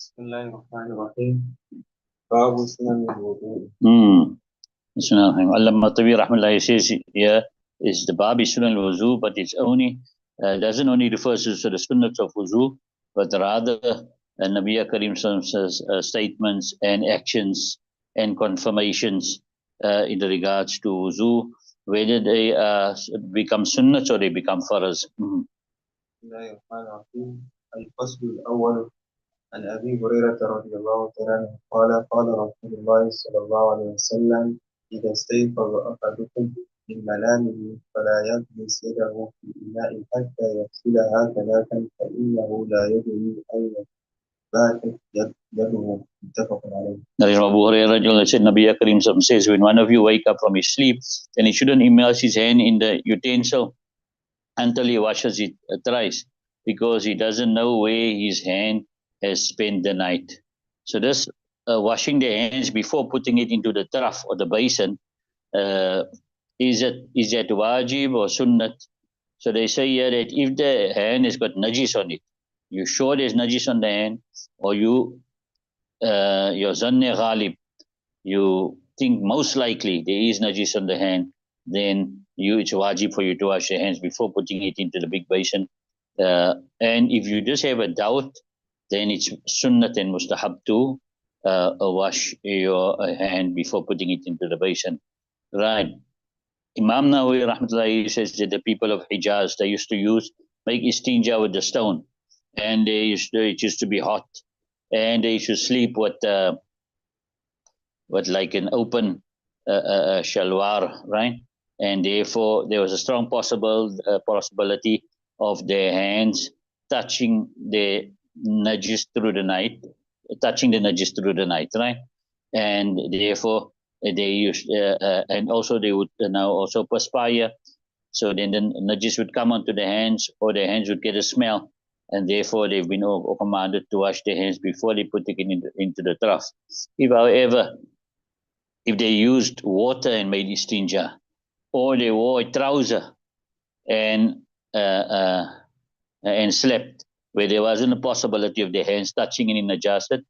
بسم الله الرحمن الرحيم. باب سنن الوضوء. Bismillah. Allah Matabi Rahmatullah says here is the Babi Sunnah al-Wuzu, but it's only, doesn't only refer to the Sunnahs of Wuzu, but rather Nabi Karim says statements and actions and confirmations in regards to Wuzu, whether they become Sunnahs or they become Faraz. بسم الله الرحمن الرحيم. الفصل الأول عن أبي هريرة رضي الله تعالى عنه قال قال رسول الله صلى الله عليه وسلم إذا استيقظ أحدكم من منامه فلا يغمس يده في الإناء حتى يغسلها ثلاثا فإنه لا يدري أين باتت يده. متفق عليه. That is Abu Hurairah said, Nabi Karim says, when one of you wake up from his sleep, then he shouldn't immerse his hand in the utensil until he washes it thrice, because he doesn't know where his hand has spent the night. So this washing the hands before putting it into the trough or the basin, is that wajib or sunnat? So they say here that if the hand has got najis on it, you sure there's najis on the hand, or your zanne ghalib, you think most likely there is najis on the hand, then it's wajib for you to wash your hands before putting it into the big basin. And if you just have a doubt, then it's sunnat and mustahab to wash your hand before putting it into the basin. Right. Imam Nawawi Rahmatullahi says that the people of Hijaz, they used to make istinja with the stone, and it used to be hot, and they used to sleep with like an open shalwar, right? And therefore there was a strong possibility of their hands touching the najis through the night, right? And therefore they used, and also they would now also perspire, so then the najis would come onto the hands, or their hands would get a smell, and therefore they've been commanded to wash their hands before they put it into the trough. If they used water and made istinja, or they wore a trouser and slept, where there wasn't a possibility of their hands touching any najasat,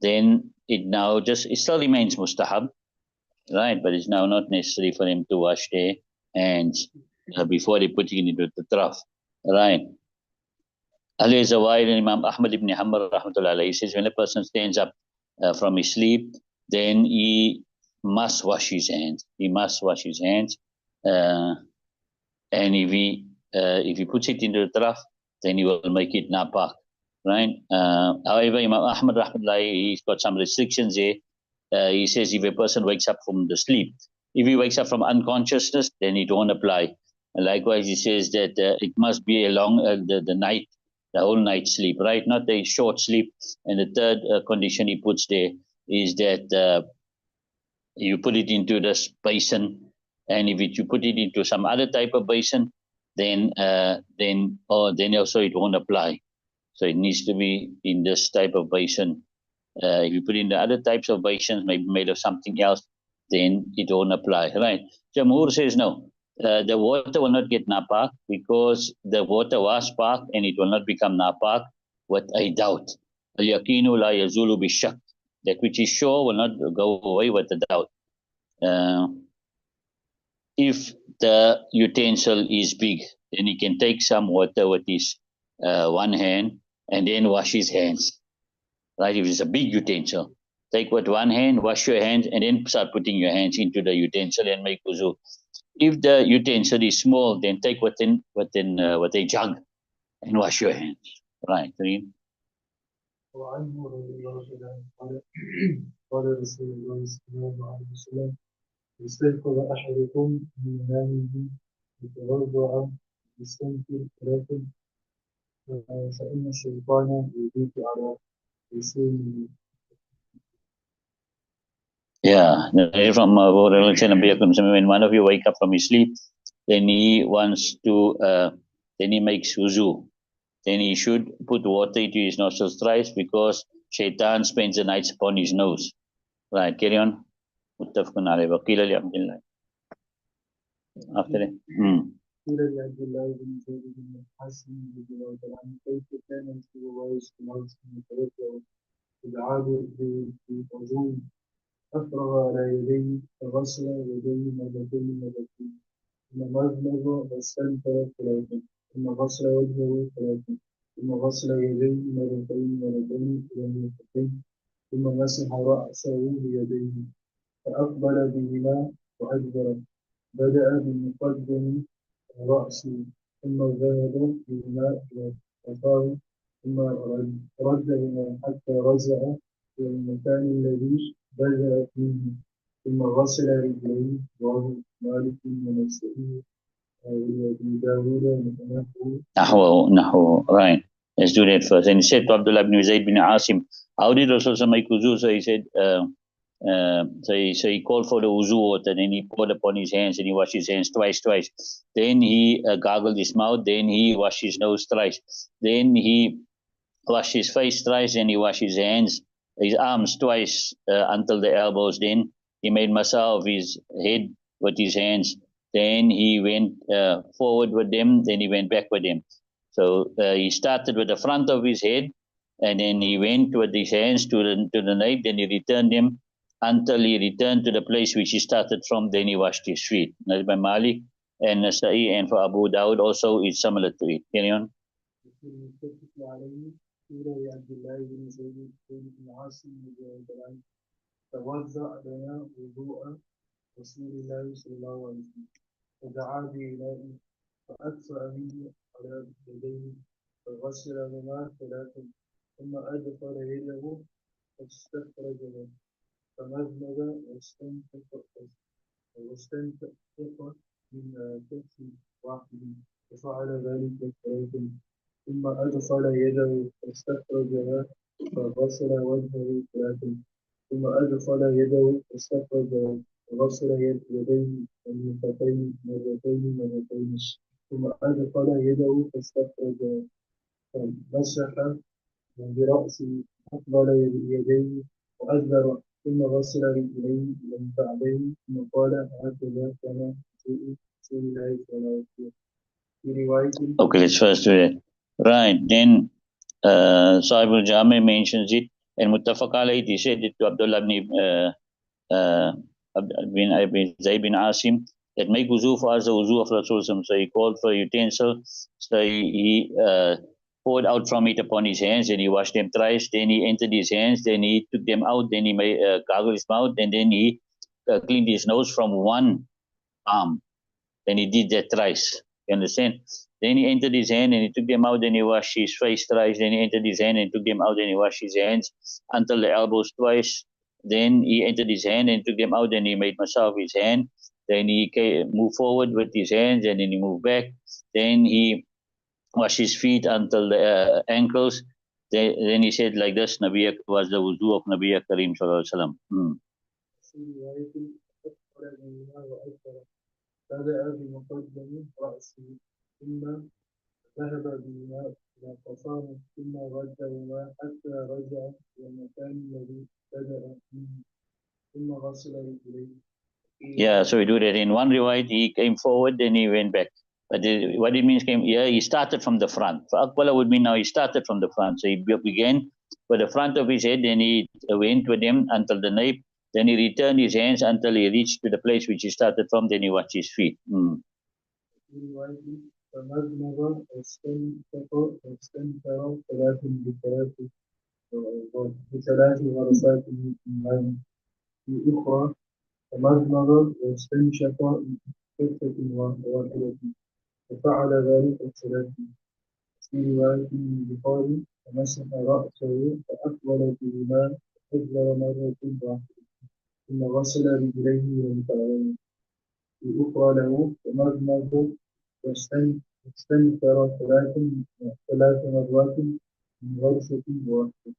then it still remains mustahab, right? But it's now not necessary for them to wash their hands before they put it into the trough, right? Ali Zawahir and Imam Ahmad ibn Hanbal rahmatullah alayhi says, when a person stands up from his sleep, then he must wash his hands. And if he puts it into the trough, then he will make it napak, right? However, Imam Ahmad rahmatullahi, he's got some restrictions there. He says if a person wakes up from the sleep, if he wakes up from unconsciousness, then it won't apply. And likewise, he says that it must be along the night, the whole night sleep, right? Not a short sleep. And the third condition he puts there is that you put it into this basin, and if you put it into some other type of basin, then also it won't apply. So it needs to be in this type of basin. If you put in the other types of basins, maybe made of something else, then it won't apply, right? Jamhur says no. The water will not get napak, because the water was pak and it will not become napak with a doubt. Al-yaqinu la yazulu bi-shak. That which is sure will not go away with the doubt. If the utensil is big, then he can take some water with his one hand and then wash his hands. Right? If it's a big utensil, take with one hand, wash your hands, and then start putting your hands into the utensil and make wuzu. If the utensil is small, then take with a jug and wash your hands. Right? وعنه رضي الله عنه قال قال رسول الله صلى الله عليه وسلم يستيقظ أحدكم من منامه يتوضأ يستنكر ثلاثا فإن الشيطان يبيت على لسانه. Yeah, from when one of you wake up from his sleep, then he wants to, then he makes wuzu. Then he should put water into his nostrils thrice, because shaitan spends the nights upon his nose. Right, carry on. Muttafaqun alayhi. Wa qila li Abdullah. After it. قيل لعبد الله بن زيد بن الحسن رضي الله عنه كيف كان رسول الله صلى الله عليه وسلم يتوضأ دعا بالوضوء أفرغ على يديه فغسل يديه مرتين ثم مضمض واستنثر ثلاثا ثم غسل وجهه ثلاثا ثم غسل يديه مرتين إلى المرفقين ثم مسح رأسه بيديه فأقبل بهما وأدبر بدأ بمقدم الرأس ثم ذهب بهما إلى قفاه ثم ردهما حتى رجع إلى المكان الذي بدأ منه ثم غسل رجليه رواه مالك ونسائي وأبي داود نحوه. Right. Let's do that first. And he said to Abdullah ibn Zayd bin Asim, how did Rasul make wuzu? So he said, so he called for the wuzu water, then he poured upon his hands and he washed his hands twice. Then he gargled his mouth, then he washed his nose thrice. Then he washed his face thrice, and he washed his hands, his arms twice until the elbows. Then he made masa of his head with his hands. Then he went forward with them, then he went back with them. So he started with the front of his head, and then he went with his hands to the nape, then he returned them until he returned to the place which he started from, then he washed his feet. That's by Malik and Nasa'i, and for Abu Dawud also it's similar to it. Carry on. عبد الله بن زيد بن عاصم رضي الله عنه توضأ لنا وضوء رسول الله صلى الله عليه وسلم فدعا بإناء فأدفأ منه على يديه فغسلهما ثلاثا ثم أدخل يده فاستخرجها فمزمز واستنشق من كف واحد وفعل ذلك ثلاثا ثم أدخل يده فاستخرجها فغسل وجهه ثلاثا ثم أدخل يده فاستخرجها فغسل يديه المرفقين مرتين ثم أدخل يده فاستخرجها فمسح برأسه أقبل يديه وأدبر ثم غسل رجليه إلى الكعبين ثم قال هكذا كان في رسول الله صلى الله عليه وسلم في رواية. Okay, let's first do that. Right, then Sahib al-Jami mentions it, and Muttafaq alayhi, he said it to Abdullah bin Zayd bin Asim, that make wuzu for us the wuzu of Rasulullah. So he called for a utensil, so he poured out from it upon his hands, and he washed them thrice, then he entered his hands, then he took them out, then he made gargled his mouth, and then he cleaned his nose from one arm. Then he did that thrice. You understand? Then he entered his hand and he took them out, then he washed his face thrice, then he entered his hand and took them out, then he washed his hands until the elbows twice. Then he entered his hand and took them out, and he made masa of his hand. Then he moved forward with his hands, and then he moved back. Then he washed his feet until the ankles. Then he said like this, Nabi was the wudu of Nabi Kareem Sallallahu Alaihi Wasallam. بدأ بمقدم رأسه ثم ذهب بهما إلى قفاه ثم ردهما حتى رجع إلى المكان الذي بدأ منه ثم غسل رجليه. Yeah, so we do that. In one riwayat, he came forward, then he went back. But what it means, he started from the front. For Akbala would mean now he started from the front. So he began with the front of his head, then he went with them until the nape, then he returned his hands until he reached to the place which he started from, then he washed his feet. فمضمض واستنثر بثلاث غرفات من الماء في أخرى فمضمض واستنشق كفة واحدة وفعل ذلك ثلاثا في رواية من البخاري فمسح رأسه فأقبل بهما وأدبر مرة واحدة ثم غسل رجليه والكعبين في أخرى له فمضمض واستنثر ثلاث مرات من غرفة واحدة.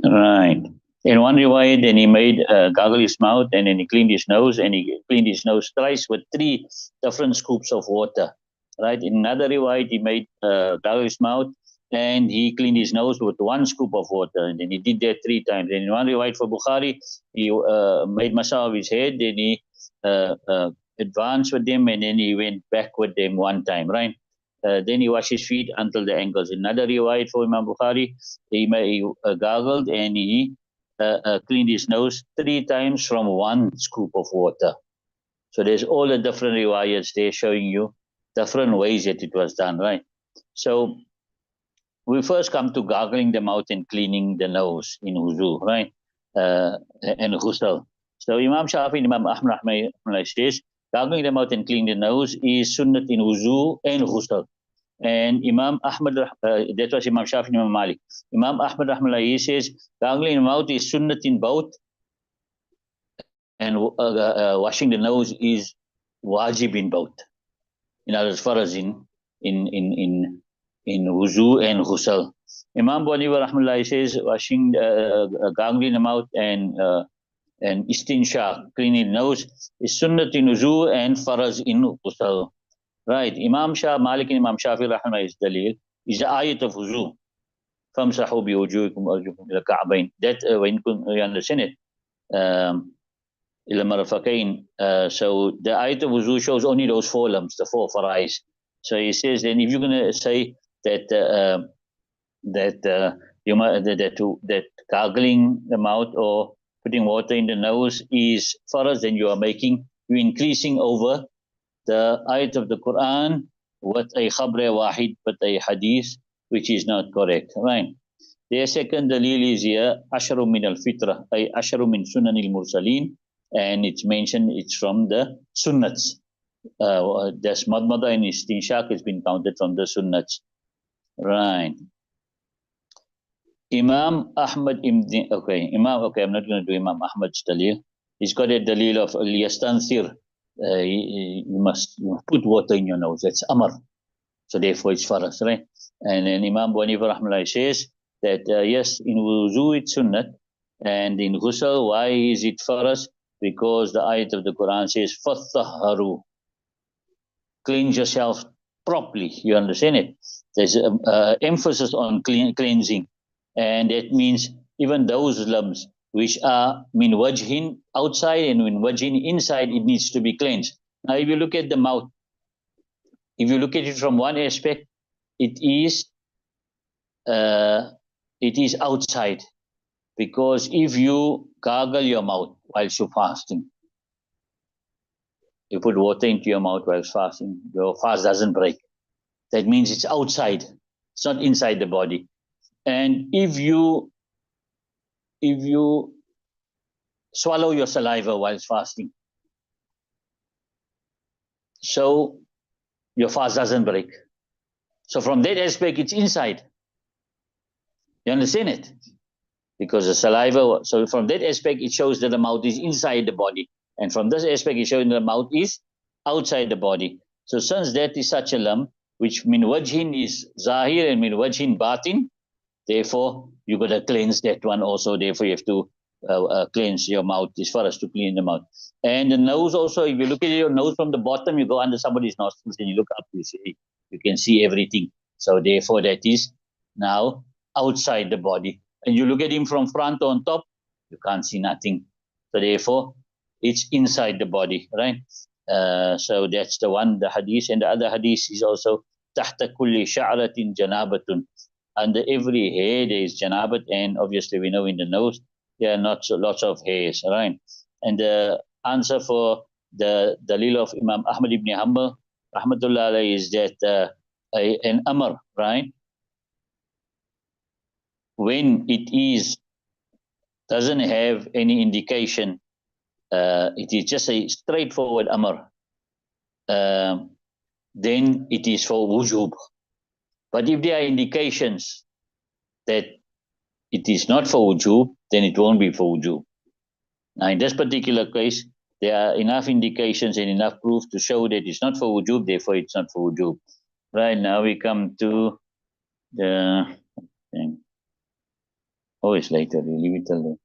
Right. In one riwayat, then he made gargle his mouth, and then he cleaned his nose, and he cleaned his nose thrice with 3 different scoops of water. Right. In another riwayat, he made gargle his mouth, and he cleaned his nose with 1 scoop of water, and then he did that 3 times. And in one riwayat for Bukhari, he made masa of his head, then he advanced with them, and then he went back with them 1 time. Right. then he washed his feet until the ankles. Another riwayat for Imam Bukhari, he gargled and he cleaned his nose 3 times from 1 scoop of water. So there's all the different riwayats there showing you different ways that it was done, right? So we first come to gargling the mouth and cleaning the nose in wuzu, right? And ghusl. So Imam Shafi and Imam Ahmad says, gargling the mouth and cleaning the nose is sunnat in wuzu and ghusl. And Imam Ahmad, that was Imam Shafi and Imam Malik. Imam Ahmad he says, gargling the mouth is sunnat in both, and washing the nose is wajib in both. In other words, faraz in wuzu and ghusl. Imam Baniwa rahmatullahi says washing, gargling the mouth and istinshaq, cleaning the nose, is sunnat in wuzu and faraz in ghusl. Right. Imam Shah Malik and Imam Shafi rahmatullahi's dalil is the ayat of wuzu. Famsahu bi wujuhikum arjukum ila ka'bayn. That when you understand it. So the ayat of wuzu shows only those 4 limbs, the 4 farais. So he says, then if you're going to say that that gargling the mouth or putting water in the nose is faraz, then you're increasing over the ayat of the Quran with a khabre wahid, but a hadith, which is not correct, right? The second dalil is here, asharu min al-fitra, ay asharu min sunan al-mursaleen, and it's mentioned it's from the sunnats. There's madmada and istinshaq has been counted from the sunnats. Right. Imam Ahmad I'm not going to do Imam Ahmad's dalil. He's got a dalil of al-yastansir. You must put water in your nose. That's amr. So therefore it's faras, right? And then Imam Baniwa rahmatullahi says that yes, in wuzu it's sunnat, and in ghusl, why is it faras? Because the ayat of the Quran says, Fattaharu, cleanse yourself properly. You understand it? There's emphasis on cleansing. And that means even those limbs which are min wajhin outside and min wajhin inside, it needs to be cleansed. Now, if you look at the mouth, if you look at it from one aspect, it is outside. Because if you gargle your mouth whilst you're fasting, you put water into your mouth whilst fasting, your fast doesn't break. That means it's outside. It's not inside the body. And if you swallow your saliva whilst fasting, so your fast doesn't break. So from that aspect, it's inside. You understand it? Because the saliva, so from that aspect, it shows that the mouth is inside the body. And from this aspect, it shows that the mouth is outside the body. So since that is such a lamb, which min wajhin is zahir and min wajhin batin, therefore, you got to cleanse that one also. Therefore, you have to cleanse your mouth as far as to clean the mouth. And the nose also, if you look at your nose from the bottom, you go under somebody's nostrils and you look up, you can see everything. So therefore, that is now outside the body. And you look at him from front on top, you can't see nothing. So therefore, it's inside the body, right? So that's the one, the hadith. And the other hadith is also tahta kulli sha'ratin janabatun. Under every hair there is janabat, and obviously we know in the nose there are not so lots of hairs, right? And the answer for the dalil of Imam Ahmad ibn Hanbal rahmatullah alayhi is that an amr, right? When it doesn't have any indication, it is just a straightforward amr, then it is for wujub. But if there are indications that it is not for wujub, then it won't be for wujub. Now in this particular case, there are enough indications and enough proof to show that it's not for wujub, therefore it's not for wujub. Right, now we come to the thing. Oh, it's later, we leave it till then.